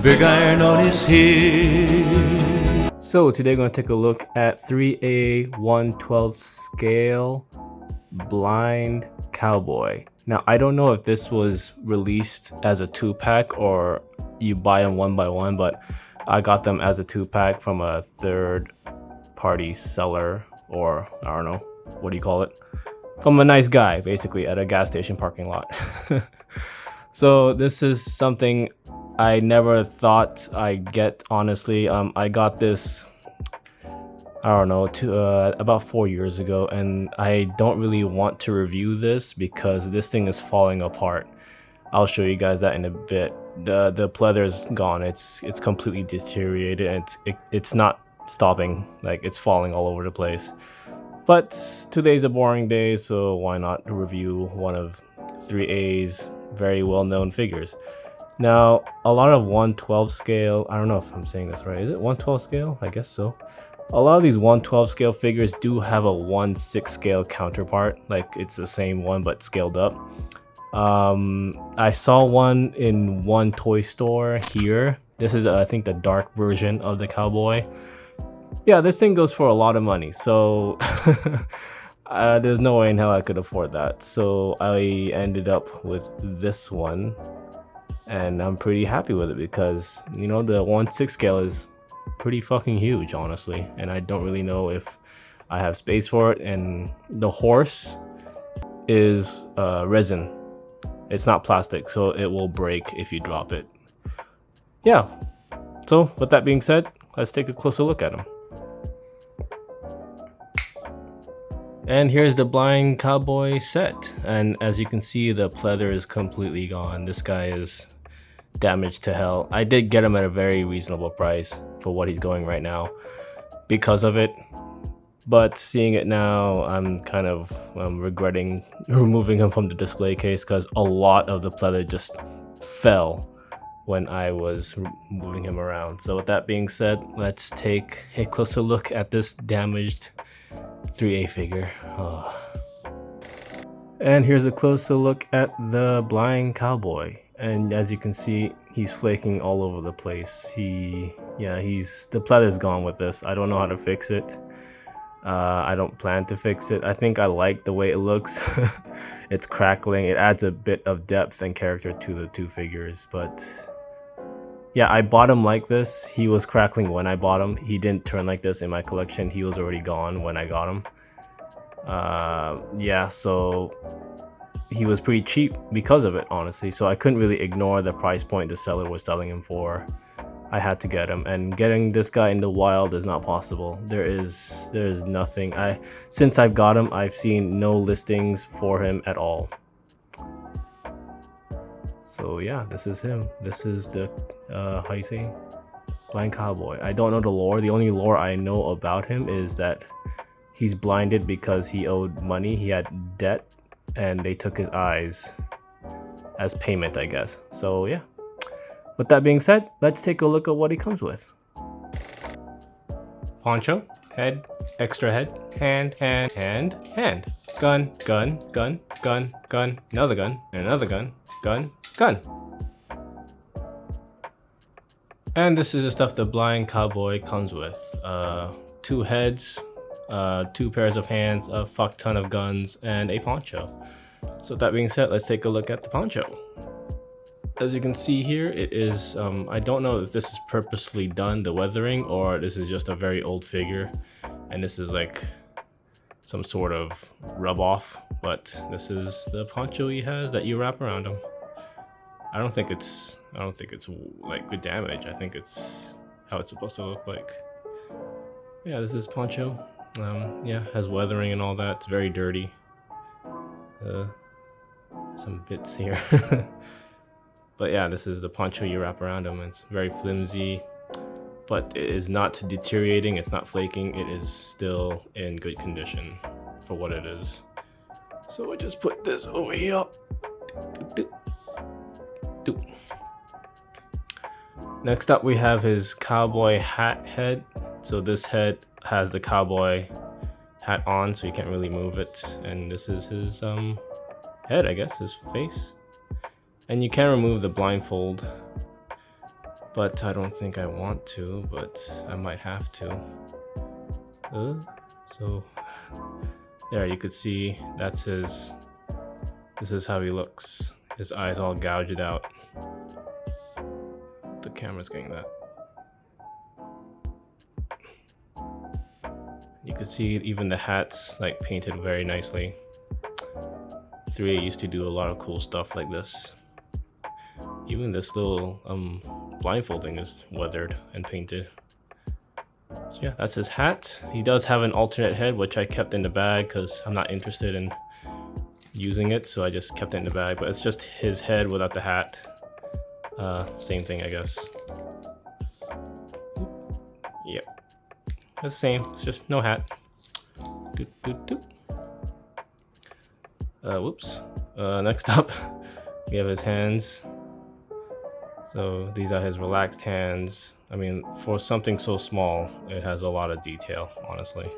big iron on his head. So today we're going to take a look at 3A 1/12 scale Blind Cowboy. Now I don't know if this was released as a 2-pack or you buy them one by one, but I got them as a 2-pack from a third party seller, or I don't know, what do you call it? From a nice guy, basically, at a gas station parking lot. So this is something I never thought I'd get, honestly. I got this, I don't know, about 4 years ago, and I don't really want to review this because this thing is falling apart. I'll show you guys that in a bit. The pleather's gone. It's completely deteriorated, and it's not stopping. Like, it's falling all over the place. But today's a boring day, so why not review one of 3A's very well-known figures. Now, a lot of 1/12 scale, I don't know if I'm saying this right, is it 1/12 scale? I guess so. A lot of these 1/12 scale figures do have a 1/6 scale counterpart, like it's the same one but scaled up. I saw one in one toy store here. This is I think the dark version of the cowboy. Yeah, this thing goes for a lot of money, so there's no way in hell I could afford that. So I ended up with this one, and I'm pretty happy with it because, you know, the 1/6 scale is pretty fucking huge, honestly, and I don't really know if I have space for it. And the horse is resin. It's not plastic, so it will break if you drop it. Yeah, so with that being said, let's take a closer look at him. And here's the Blind Cowboy set, and as you can see, the pleather is completely gone. This guy is damaged to hell. I did get him at a very reasonable price for what he's going right now because of it, but seeing it now, I'm kind of regretting removing him from the display case because a lot of the pleather just fell when I was moving him around. So with that being said, let's take a closer look at this damaged 3A figure. Oh. And here's a closer look at the Blind Cowboy, and as you can see, he's flaking all over the place. The pleather's gone with this. I don't know how to fix it. I don't plan to fix it. I think I like the way it looks. It's crackling. It adds a bit of depth and character to the two figures, but yeah, I bought him like this. He was crackling when I bought him. He didn't turn like this in my collection. He was already gone when I got him. Yeah, so he was pretty cheap because of it, honestly. So I couldn't really ignore the price point the seller was selling him for. I had to get him, and getting this guy in the wild is not possible. There's nothing. Since I've got him, I've seen no listings for him at all. So yeah, this is him. This is the how you say, Blind Cowboy. I don't know the lore. The only lore I know about him is that he's blinded because he owed money. He had debt, and they took his eyes as payment, I guess. So yeah. With that being said, let's take a look at what he comes with. Poncho, head, extra head, hand, gun, gun, gun, gun, gun, another gun, and another gun, gun, gun. And this is the stuff the Blind Cowboy comes with. 2 heads, 2 pairs of hands, a fuck ton of guns, and a poncho. So with that being said, let's take a look at the poncho. As you can see here, it is, I don't know if this is purposely done, the weathering, or this is just a very old figure, and this is like some sort of rub off, but this is the poncho he has that you wrap around him. I don't think it's like good damage. I think it's how it's supposed to look like. Yeah, this is poncho. Yeah, has weathering and all that. It's very dirty. Some bits here. But yeah, this is the poncho you wrap around him. It's very flimsy, but it is not deteriorating. It's not flaking. It is still in good condition for what it is. So I just put this over here. Next up, we have his cowboy hat head. So this head has the cowboy hat on, so you can't really move it. And this is his head, I guess, his face. And you can remove the blindfold, but I don't think I want to, but I might have to. So there, you could see that's his. This is how he looks. His eyes all gouged out. The camera's getting that. You could see even the hat's like painted very nicely. ThreeA used to do a lot of cool stuff like this. Even this little blindfolding is weathered and painted. So yeah, that's his hat. He does have an alternate head, which I kept in the bag because I'm not interested in using it, so I just kept it in the bag. But it's just his head without the hat. Same thing, I guess. Yep, it's the same. It's just no hat. Whoops. Next up, we have his hands. So these are his relaxed hands. I mean, for something so small, it has a lot of detail, honestly.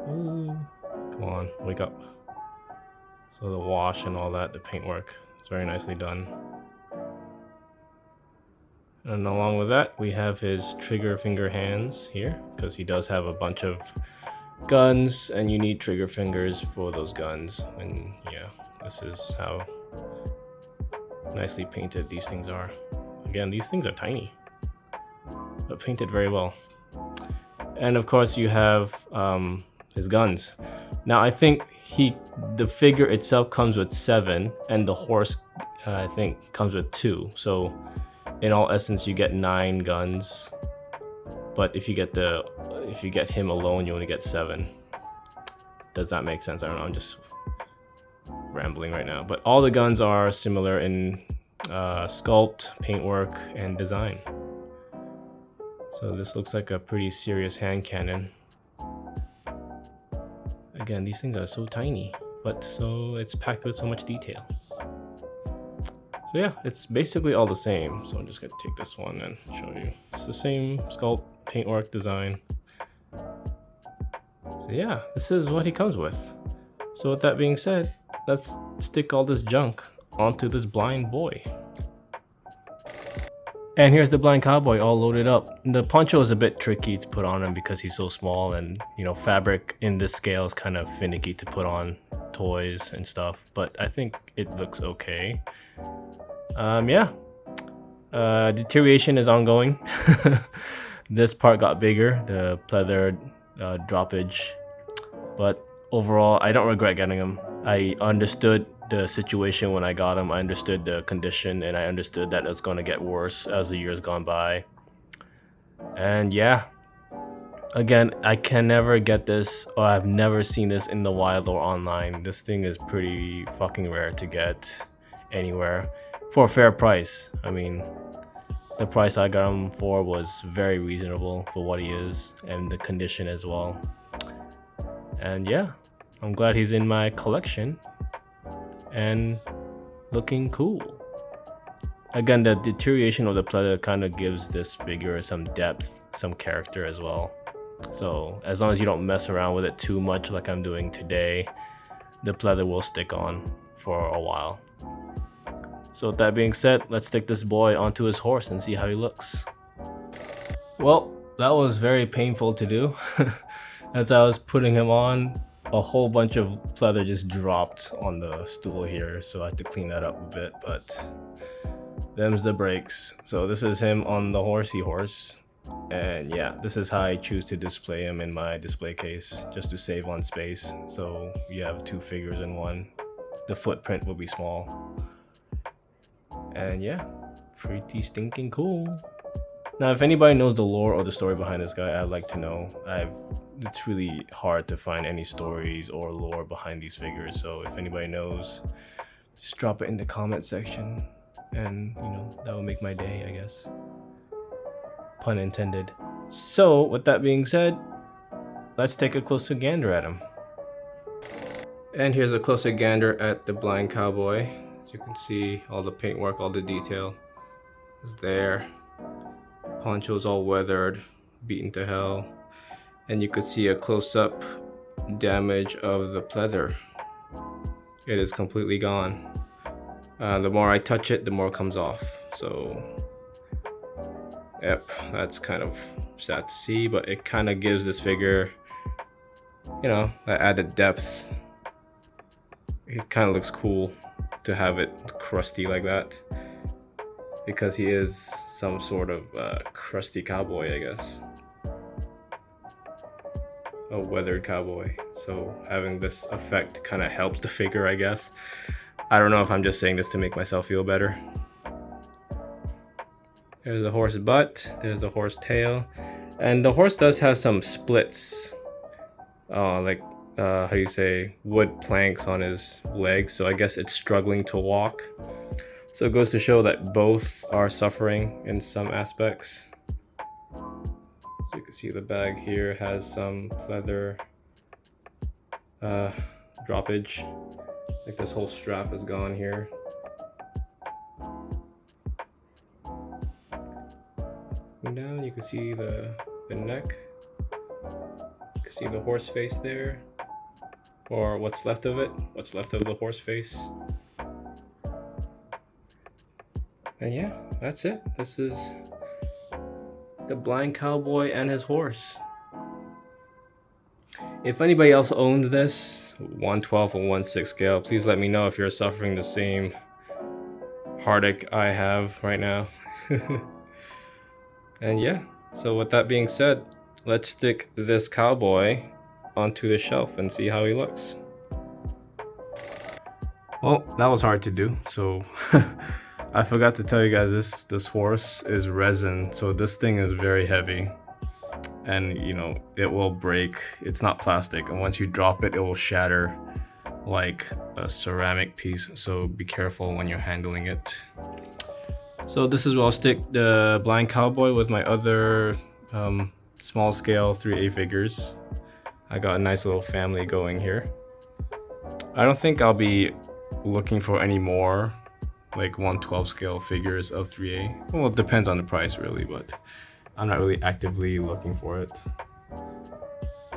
Ooh, come on, wake up. So the wash and all that, the paintwork, it's very nicely done. And along with that, we have his trigger finger hands here, because he does have a bunch of guns, and you need trigger fingers for those guns. And yeah, this is how nicely painted these things are. Again, these things are tiny, but painted very well. And of course, you have his guns. Now, I think the figure itself comes with 7, and the horse, I think, comes with 2. So, in all essence, you get 9 guns. But if you get him alone, you only get 7. Does that make sense? I don't know. I'm just rambling right now. But all the guns are similar in sculpt, paintwork, and design. So this looks like a pretty serious hand cannon. Again, these things are so tiny, but so it's packed with so much detail. So yeah, it's basically all the same. So I'm just gonna take this one and show you. It's the same sculpt, paintwork, design. So yeah, this is what he comes with. So with that being said, let's stick all this junk onto this blind boy. And here's the Blind Cowboy all loaded up. The poncho is a bit tricky to put on him because he's so small, and you know, fabric in this scale is kind of finicky to put on toys and stuff, but I think it looks okay. Yeah, deterioration is ongoing. This part got bigger, the pleather droppage, but overall I don't regret getting him. I understood the situation when I got him. I understood the condition, and I understood that it's going to get worse as the years gone by. And yeah, again, I can never get this, or I've never seen this in the wild or online. This thing is pretty fucking rare to get anywhere for a fair price. I mean, the price I got him for was very reasonable for what he is, and the condition as well. And yeah, I'm glad he's in my collection and looking cool. Again, the deterioration of the pleather kind of gives this figure some depth, some character as well. So as long as you don't mess around with it too much like I'm doing today, the pleather will stick on for a while. So with that being said, let's take this boy onto his horse and see how he looks. Well, that was very painful to do. As I was putting him on, a whole bunch of pleather just dropped on the stool here, so I had to clean that up a bit, but them's the breaks. So this is him on the horsey horse, and yeah, this is how I choose to display him in my display case, just to save on space. So you have 2 figures in one. The footprint will be small. And yeah, pretty stinking cool. Now, if anybody knows the lore or the story behind this guy, I'd like to know. It's really hard to find any stories or lore behind these figures, so if anybody knows, just drop it in the comment section, and you know, that will make my day, I guess. Pun intended. So with that being said, let's take a closer gander at him. And here's a closer gander at the Blind Cowboy. As you can see, all the paintwork, all the detail is there. Poncho's all weathered, beaten to hell. And you could see a close-up damage of the pleather. It is completely gone. The more I touch it, the more comes off. So Yep, that's kind of sad to see, but it kind of gives this figure, you know, that added depth. It kind of looks cool to have it crusty like that, because he is some sort of crusty cowboy, I guess. A weathered cowboy. So having this effect kind of helps the figure, I guess. I don't know if I'm just saying this to make myself feel better. There's the horse butt, there's the horse tail, and the horse does have some splits, like how do you say, wood planks on his legs, so I guess it's struggling to walk. So it goes to show that both are suffering in some aspects. So you can see the bag here has some leather droppage, like this whole strap is gone here. Down, you can see the neck. You can see the horse face there, or what's left of it, what's left of the horse face. And yeah, that's it. This is the Blind Cowboy and his horse. If anybody else owns this 1/12 or 1/6 scale, please let me know if you're suffering the same heartache I have right now. And yeah, so with that being said, let's stick this cowboy onto the shelf and see how he looks. Well, that was hard to do, so I forgot to tell you guys this horse is resin, so this thing is very heavy, and you know, it will break. It's not plastic, and once you drop it, it will shatter like a ceramic piece, so be careful when you're handling it. So this is where I'll stick the Blind Cowboy with my other small scale 3A figures. I got a nice little family going here. I don't think I'll be looking for any more like 1/12 scale figures of 3A. Well, it depends on the price really, but I'm not really actively looking for it.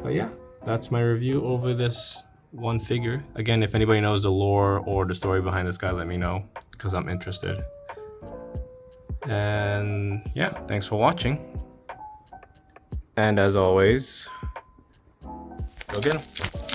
But yeah, that's my review over this one figure. Again, if anybody knows the lore or the story behind this guy, let me know, because I'm interested. And yeah, thanks for watching. And as always, go get him.